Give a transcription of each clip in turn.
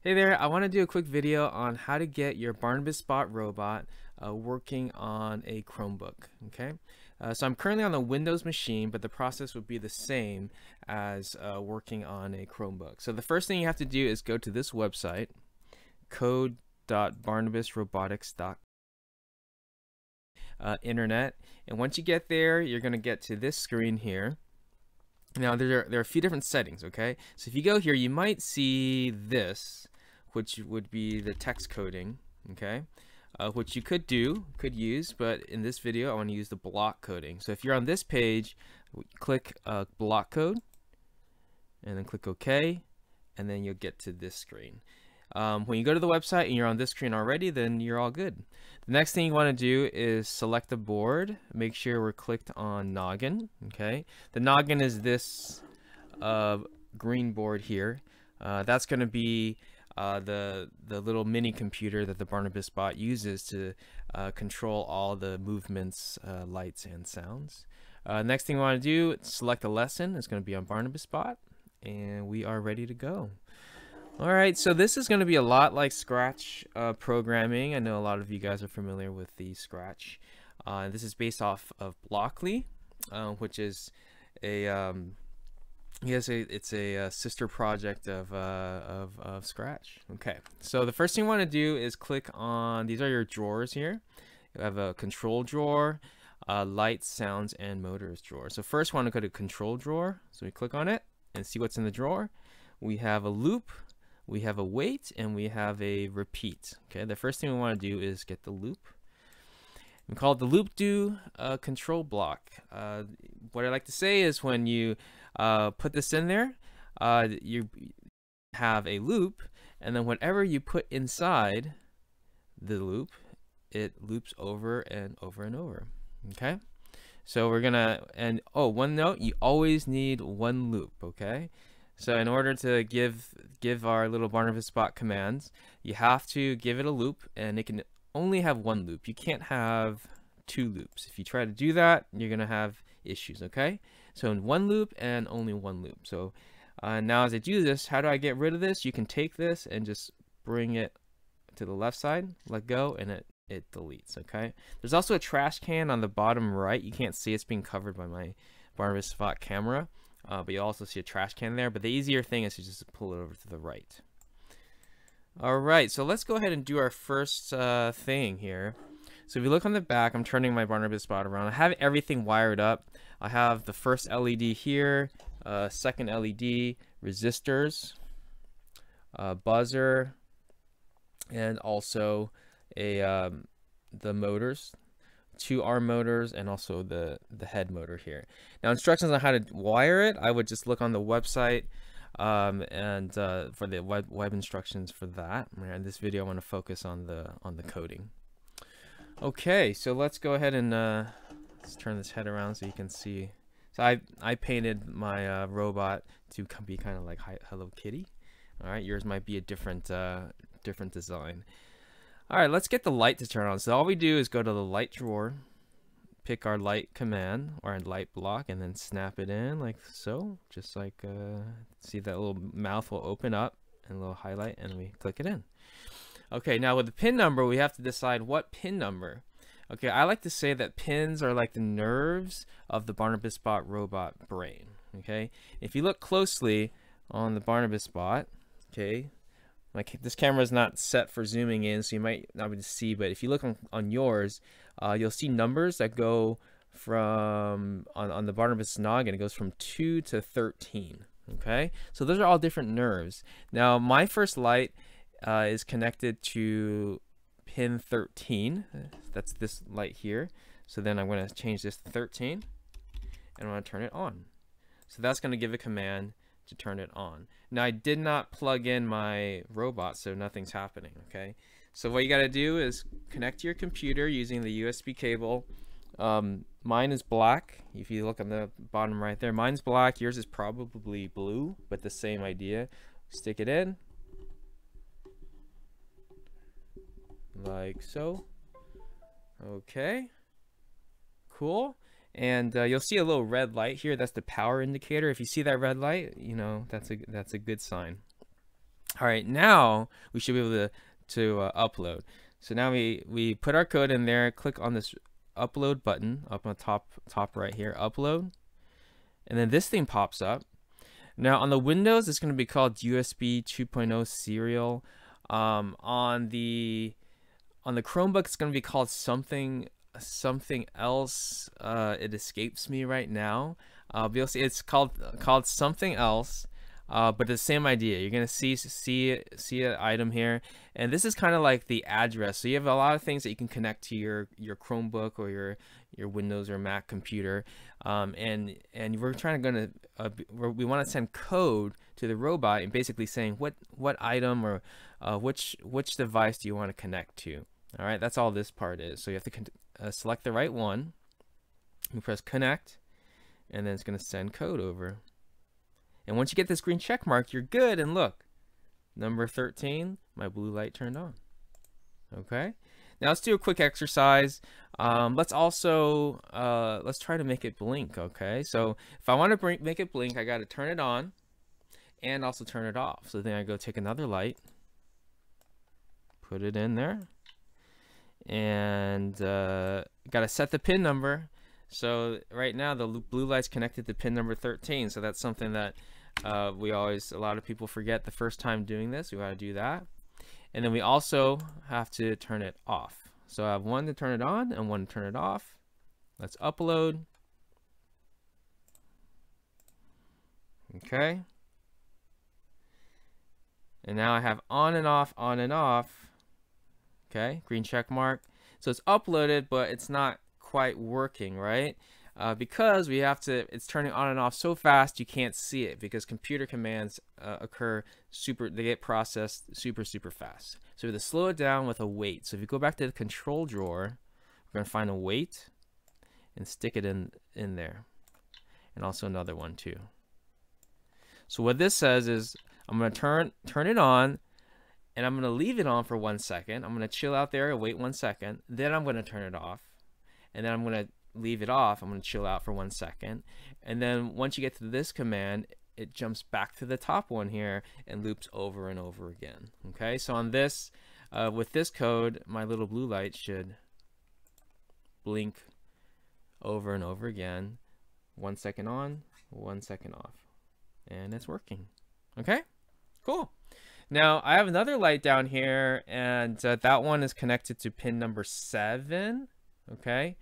Hey there, I want to do a quick video on how to get your Barnabas Bot robot working on a Chromebook. Okay, so I'm currently on a Windows machine, but the process would be the same as working on a Chromebook. So the first thing you have to do is go to this website, code.barnabasrobotics.com. Internet, and once you get there, you're going to get to this screen here. Now there are a few different settings. Okay, so if you go here, you might see this, which would be the text coding, okay, which you could use, but in this video I want to use the block coding. So if you're on this page, click block code and then click OK, and then you'll get to this screen. When you go to the website and you're on this screen already, then you're all good. The next thing you want to do is select the board. Make sure we're clicked on noggin. Okay, the noggin is this green board here. That's going to be the little mini computer that the Barnabas Bot uses to control all the movements, lights, and sounds. Next thing we want to do, select a lesson. It's going to be on Barnabas Bot, and we are ready to go. Alright, so this is going to be a lot like Scratch programming. I know a lot of you guys are familiar with the Scratch. This is based off of Blockly, which is it's a sister project of Scratch. Okay, so the first thing you want to do is click on, these are your drawers here. You have a control drawer, lights, sounds, and motors drawer. So first we want to go to control drawer. So we click on it and see what's in the drawer. We have a loop, we have a wait, and we have a repeat. Okay, the first thing we want to do is get the loop. We call it the loop do control block. What I like to say is when you put this in there, you have a loop, and then whatever you put inside the loop, it loops over and over and over. Okay, so we're gonna, and oh, one note, you always need one loop. Okay, so in order to give our little Barnabas Bot commands, you have to give it a loop, and it can only have one loop. You can't have two loops. If you try to do that, you're gonna have issues. Okay, so in one loop and only one loop. So now as I do this, how do I get rid of this? You can take this and just bring it to the left side, let go, and it deletes. Okay, there's also a trash can on the bottom right. You can't see, it's being covered by my Barnabas Bot camera, but you also see a trash can there. But the easier thing is to just pull it over to the right. Alright, so let's go ahead and do our first thing here. So if you look on the back, I'm turning my Barnabas Bot around. I have everything wired up. I have the first LED here, second LED, resistors, buzzer, and also the motors, two arm motors, and also the head motor here. Now, instructions on how to wire it, I would just look on the website for the web instructions for that. In this video I want to focus on the coding. Okay, so let's go ahead and let's turn this head around so you can see. So I painted my robot to be kind of like Hello Kitty. All right, yours might be a different design. All right, let's get the light to turn on. So all we do is go to the light drawer, pick our light command or our light block, and then snap it in like so. Just like see that little mouth will open up and a little highlight, and we click it in. Okay, now with the pin number, we have to decide what pin number. Okay, I like to say that pins are like the nerves of the Barnabas Bot robot brain. Okay, if you look closely on the Barnabas Bot, okay, this camera is not set for zooming in, so you might not be able to see, but if you look on yours, you'll see numbers that go from, on the Barnabas noggin, it goes from 2 to 13. Okay, so those are all different nerves. Now, my first light is connected to pin 13. That's this light here. So then I'm going to change this to 13, and I want to turn it on. So that's going to give a command to turn it on. Now, I did not plug in my robot, so nothing's happening. Okay, so what you got to do is connect to your computer using the USB cable. Mine is black. If you look on the bottom right there, mine's black. Yours is probably blue, but the same idea. Stick it in like so. Okay, cool. And you'll see a little red light here. That's the power indicator. If you see that red light, you know that's a good sign. All right, now we should be able to upload. So now we put our code in there, click on this upload button up on the top right here, upload, and then this thing pops up. Now on the Windows, it's going to be called USB 2.0 serial. On the Chromebook, it's going to be called something else. It escapes me right now. You'll see it's called something else. But the same idea. You're gonna see an item here, and this is kind of like the address. So you have a lot of things that you can connect to your Chromebook or your Windows or Mac computer, and we're we want to send code to the robot and basically saying what item or which device do you want to connect to. All right, that's all this part is. So you have to select the right one. You press connect, and then it's gonna send code over. And once you get this green check mark, you're good. And look, number 13, my blue light turned on. Okay. Now let's do a quick exercise. Let's try to make it blink. Okay. So if I want to make it blink, I got to turn it on and also turn it off. So then I go take another light, put it in there, and got to set the pin number. So right now the blue light's connected to pin number 13. So that's something that a lot of people forget the first time doing this. We got to do that. And then we also have to turn it off. So I have one to turn it on and one to turn it off. Let's upload. Okay. And now I have on and off, on and off. Okay, green check mark. So it's uploaded, but it's not quite working, right? Because it's turning on and off so fast you can't see it, because computer commands they get processed super fast. So we have to slow it down with a weight. So if you go back to the control drawer, we're going to find a weight and stick it in there, and also another one too. So what this says is I'm going to turn it on, and I'm going to leave it on for 1 second. I'm going to chill out there and wait 1 second. Then I'm going to turn it off, and then I'm going to leave it off. I'm going to chill out for 1 second. And then once you get to this command, it jumps back to the top one here and loops over and over again. Okay, so on this, with this code, my little blue light should blink over and over again. 1 second on, 1 second off. And it's working. Okay, cool. Now I have another light down here, and that one is connected to pin number 7. Okay.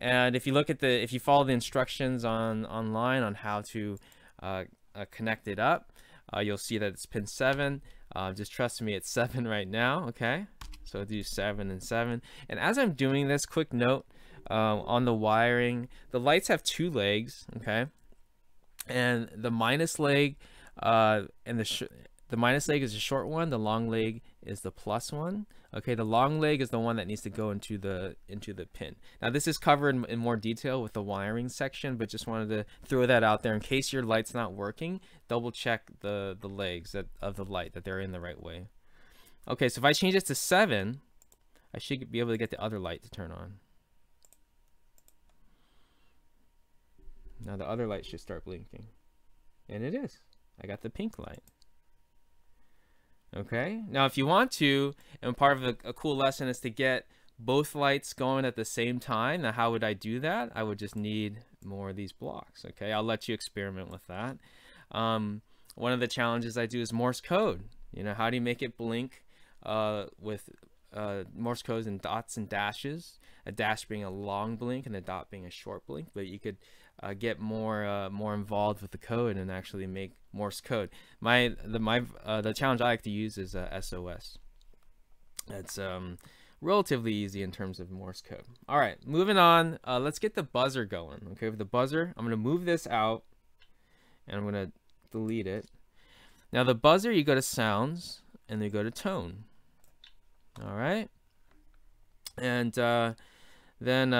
And if you follow the instructions online on how to connect it up, you'll see that it's pin 7. Just trust me, it's 7 right now. Okay, so I'll do 7 and 7. And as I'm doing this, quick note on the wiring, the lights have 2 legs. Okay, and the minus leg the minus leg is the short one. The long leg is the plus one. Okay, the long leg is the one that needs to go into the pin. Now this is covered in more detail with the wiring section, but just wanted to throw that out there in case your light's not working. Double check the legs of the light, that they're in the right way. Okay, so if I change this to 7, I should be able to get the other light to turn on. Now the other light should start blinking, and it is. I got the pink light. Okay, now if you want to, and part of a cool lesson is to get both lights going at the same time. Now how would I do that? I would just need more of these blocks. Okay, I'll let you experiment with that. One of the challenges I do is Morse code. You know, how do you make it blink with Morse codes and dots and dashes? A dash being a long blink and a dot being a short blink, but you could get more involved with the code and actually make Morse code. The challenge I like to use is SOS. That's relatively easy in terms of Morse code. All right, moving on. Let's get the buzzer going. Okay, with the buzzer, I'm going to move this out, and I'm going to delete it. Now the buzzer, you go to sounds, and then you go to tone. All right, and then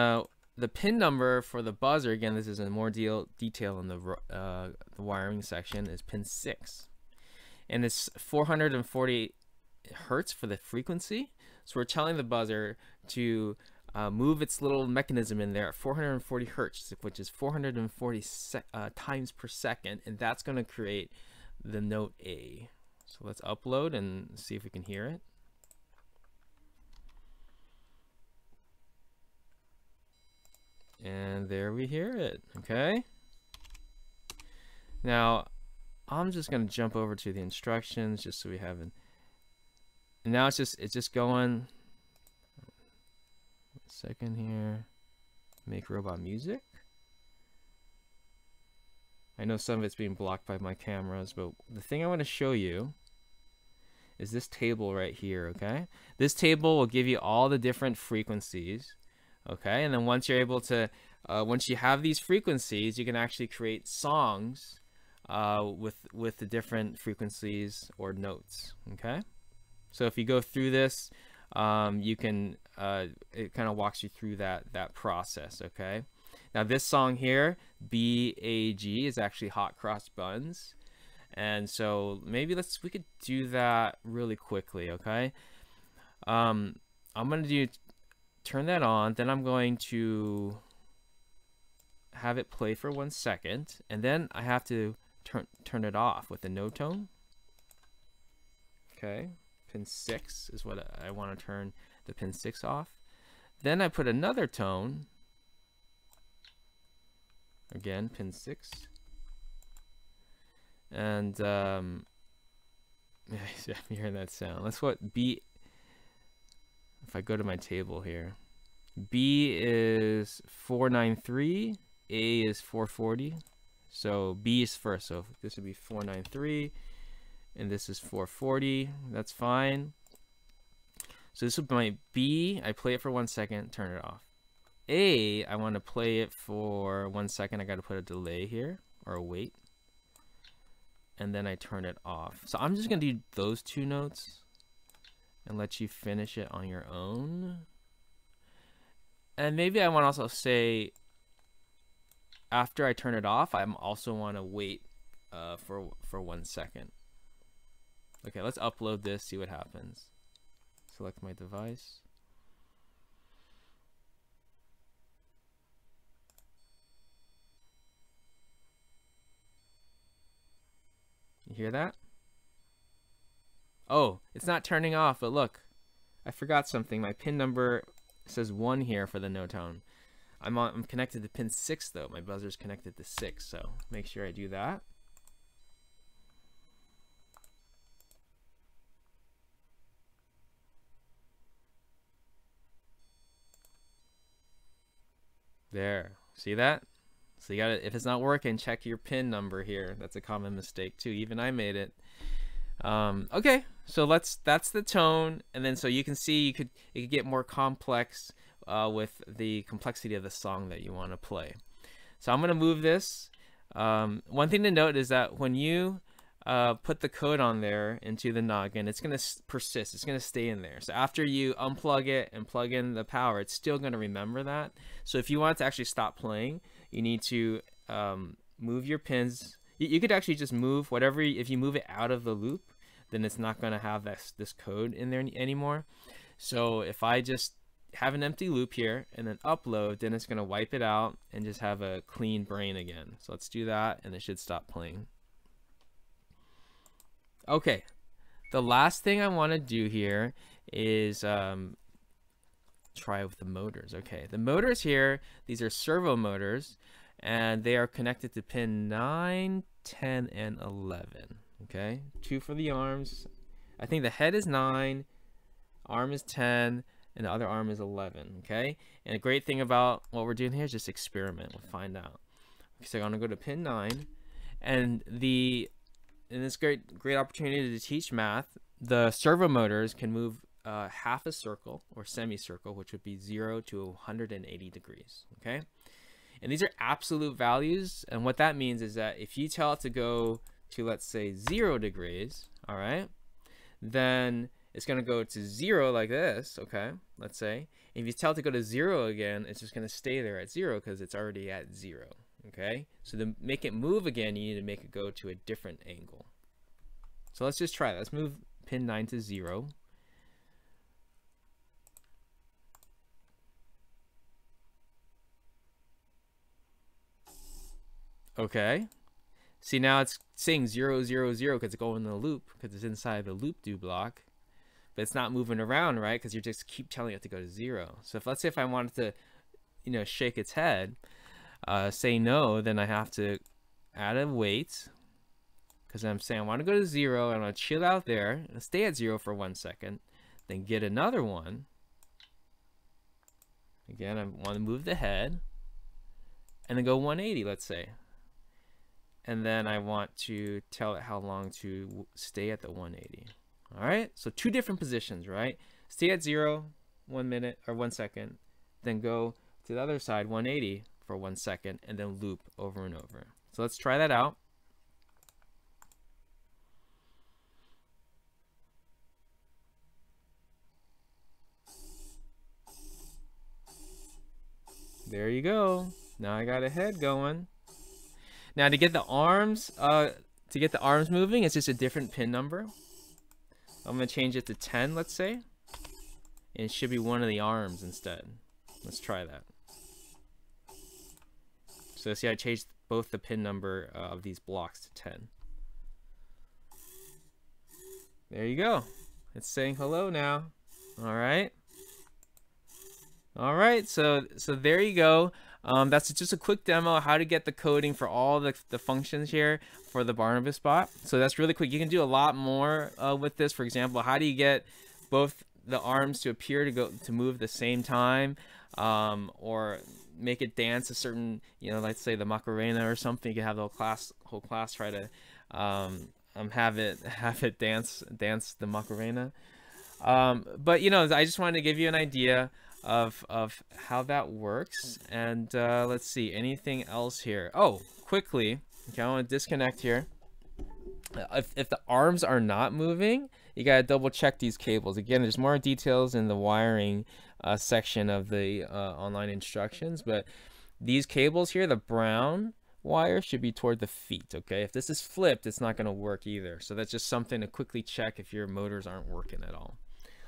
the pin number for the buzzer, again, this is in more detail in the wiring section, is pin 6. And it's 440 hertz for the frequency. So we're telling the buzzer to move its little mechanism in there at 440 hertz, which is 440 times per second. And that's going to create the note A. So let's upload and see if we can hear it. And there we hear it. Okay. Now I'm just gonna jump over to the instructions just so we have it. And now it's just going. 1 second here. Make robot music. I know some of it's being blocked by my cameras, but the thing I want to show you is this table right here, okay? This table will give you all the different frequencies, okay? And then once you're able to, once you have these frequencies, you can actually create songs with the different frequencies or notes, okay? So if you go through this, you can, it kind of walks you through that process, okay? Now this song here, BAG, is actually Hot Cross Buns. And so maybe we could do that really quickly, okay? I'm gonna turn that on, then I'm going to have it play for 1 second, and then I have to turn it off with the no tone. Okay, pin 6 is what I want to turn the pin 6 off. Then I put another tone. Again, pin 6. And I'm hearing that sound. That's what B. If I go to my table here, B is 493, A is 440. So B is first. So this would be 493, and this is 440. That's fine. So this would be my B. I play it for 1 second, turn it off. A, I want to play it for 1 second. I got to put a delay here or a wait. And then I turn it off. So I'm just going to do those 2 notes and let you finish it on your own. And maybe I want to also say, after I turn it off, I also want to wait for 1 second. Okay, let's upload this, see what happens. Select my device. You hear that? Oh, it's not turning off, but look, I forgot something. My pin number says 1 here for the no tone. I'm connected to pin 6 though. My buzzer's connected to 6, so make sure I do that. There, see that? So you gotta, if it's not working, check your pin number here. That's a common mistake too. Even I made it. Okay, so that's the tone, and then so you can see it could get more complex with the complexity of the song that you want to play. So I'm gonna move this. One thing to note is that when you put the code on there into the noggin, it's gonna persist. It's gonna stay in there. So after you unplug it and plug in the power, it's still gonna remember that. So if you want it to actually stop playing, you need to move your pins. You could actually just move whatever. If you move it out of the loop, then it's not going to have this code in there anymore. So if I just have an empty loop here and then upload, then it's going to wipe it out and just have a clean brain again. So let's do that, and it should stop playing. Okay, the last thing I want to do here is try with the motors. Okay, the motors here, these are servo motors, and they are connected to pin 9, 10, and 11. Okay, 2 for the arms. I think the head is 9, arm is 10, and the other arm is 11. Okay, and a great thing about what we're doing here is just experiment. We'll find out. Okay, so I'm gonna go to pin 9, and this great opportunity to teach math. The servo motors can move half a circle or semicircle, which would be 0 to 180 degrees. Okay, and these are absolute values, and what that means is that if you tell it to go to, let's say, 0 degrees, all right, then it's going to go to 0 like this. Okay, let's say. If you tell it to go to 0 again, it's just going to stay there at 0 because it's already at 0. Okay, so to make it move again, you need to make it go to a different angle. So let's just try that. Let's move pin 9 to 0. Okay, See, now it's saying 0, 0, 0 because it's going in the loop, because it's inside the loop do block. But it's not moving around, right? Because you just keep telling it to go to 0. So if, let's say if I wanted to, you know, shake its head, say no, then I have to add a wait, because I'm saying I want to go to 0. I'm going to chill out there and stay at 0 for 1 second, then get another one. Again, I want to move the head and then go 180, let's say. And then I want to tell it how long to stay at the 180. All right, so 2 different positions, right? Stay at 0, 1 minute or 1 second, then go to the other side, 180 for 1 second, and then loop over and over. So let's try that out. There you go. Now I got a head going. Now to get the arms moving, it's just a different pin number. I'm gonna change it to 10, let's say, and it should be one of the arms instead. Let's try that. So see, I changed both the pin number of these blocks to 10. There you go. It's saying hello now. All right. All right, so there you go. That's just a quick demo of how to get the coding for all the functions here for the Barnabas Bot. So that's really quick. You can do a lot more with this. For example, how do you get both the arms to appear to move at the same time, or make it dance a certain, you know, let's say the Macarena or something. You can have the whole class try to have it dance the Macarena. But you know, I just wanted to give you an idea of how that works. And let's see, anything else here? Oh, quickly, okay, I want to disconnect here. If the arms are not moving, you gotta double check these cables. Again, there's more details in the wiring section of the online instructions, but these cables here, the brown wire should be toward the feet. Okay, if this is flipped, it's not going to work either. So that's just something to quickly check if your motors aren't working at all.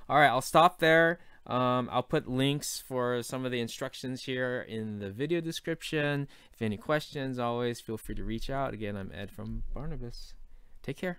All right, I'll stop there. I'll put links for some of the instructions here in the video description. If any questions, always feel free to reach out. Again, I'm Ed from Barnabas. Take care.